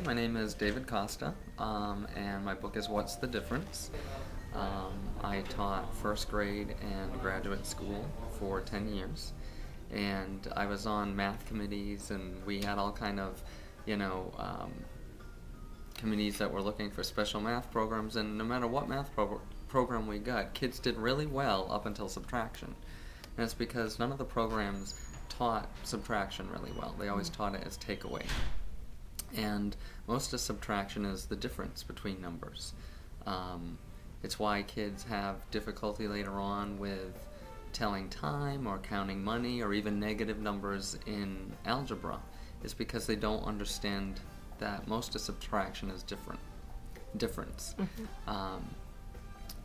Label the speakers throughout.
Speaker 1: My name is David Costa, and my book is What's the Difference? I taught first grade and graduate school for 10 years, and I was on math committees, and we had all kind of, committees that were looking for special math programs, and no matter what math program we got, kids did really well up until subtraction. And it's because none of the programs taught subtraction really well. They always taught it as takeaway. And most of subtraction is the difference between numbers. It's why kids have difficulty later on with telling time or counting money or even negative numbers in algebra. It's because they don't understand that most of subtraction is difference.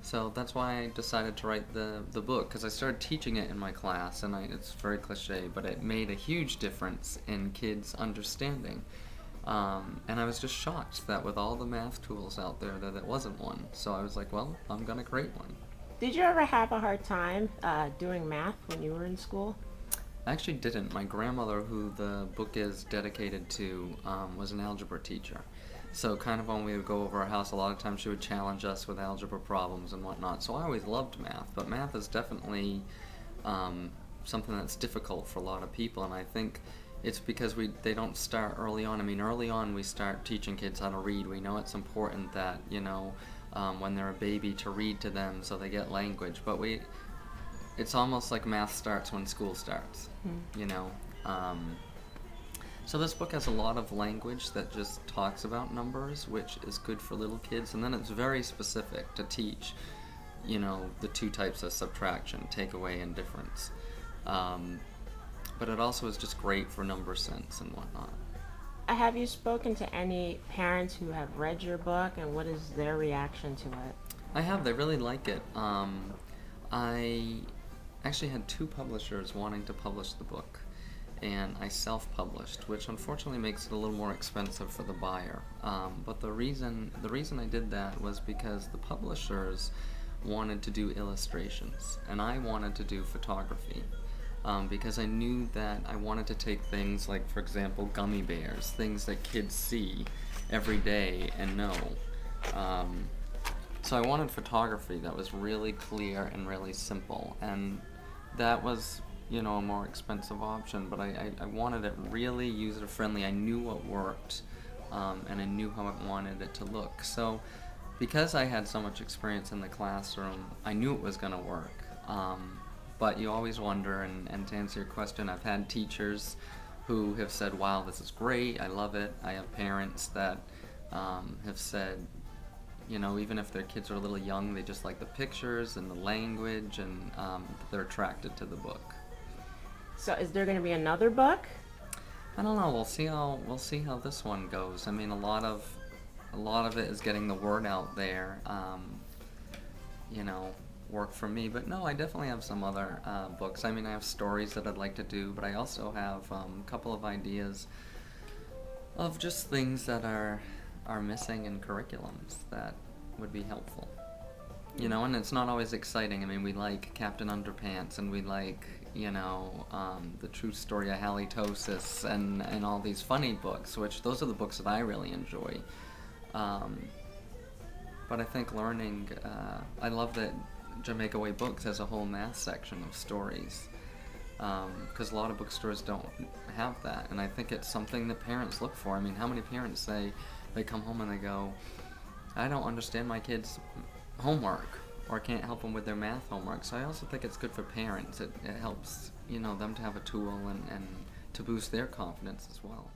Speaker 1: So that's why I decided to write the book, because I started teaching it in my class, and it's very cliche, but it made a huge difference in kids' understanding. And I was just shocked that with all the math tools out there that it wasn't one. So I was like, well, I'm going to create one.
Speaker 2: Did you ever have a hard time doing math when you were in school?
Speaker 1: I actually didn't. My grandmother, who the book is dedicated to, was an algebra teacher. So kind of when we would go over our house, a lot of times she would challenge us with algebra problems and whatnot. So I always loved math, but math is definitely something that's difficult for a lot of people, and I think it's because they don't start early on. I mean, early on we start teaching kids how to read. We know it's important that, when they're a baby to read to them so they get language, but it's almost like math starts when school starts, So this book has a lot of language that just talks about numbers, which is good for little kids, and then it's very specific to teach, the two types of subtraction, takeaway and difference. But it also is just great for number sense and whatnot.
Speaker 2: Have you spoken to any parents who have read your book, and what is their reaction to it?
Speaker 1: I have. They really like it. I actually had 2 publishers wanting to publish the book, and I self-published, which unfortunately makes it a little more expensive for the buyer. But the reason I did that was because the publishers wanted to do illustrations, and I wanted to do photography. Because I knew that I wanted to take things like, for example, gummy bears, things that kids see every day and know. So I wanted photography that was really clear and really simple, and that was, a more expensive option, but I wanted it really user-friendly. I knew what worked, and I knew how I wanted it to look. So because I had so much experience in the classroom, I knew it was going to work. But you always wonder, and to answer your question, I've had teachers who have said, wow, this is great, I love it. I have parents that have said, even if their kids are a little young, they just like the pictures and the language, and they're attracted to the book.
Speaker 2: So is there going to be another book?
Speaker 1: I don't know. We'll see how this one goes. I mean, a lot of it is getting the word out there. Work for me, but no, I definitely have some other books. I mean, I have stories that I'd like to do, but I also have a couple of ideas of just things that are missing in curriculums that would be helpful. And it's not always exciting. I mean, we like Captain Underpants, and we like, The True Story of Halitosis, and all these funny books, which those are the books that I really enjoy. But I think learning, I love that Jamaicaway Books has a whole math section of stories, because a lot of bookstores don't have that, and I think it's something that parents look for. I mean, how many parents say they come home and they go, I don't understand my kids' homework, or can't help them with their math homework. So I also think it's good for parents. It helps them to have a tool and to boost their confidence as well.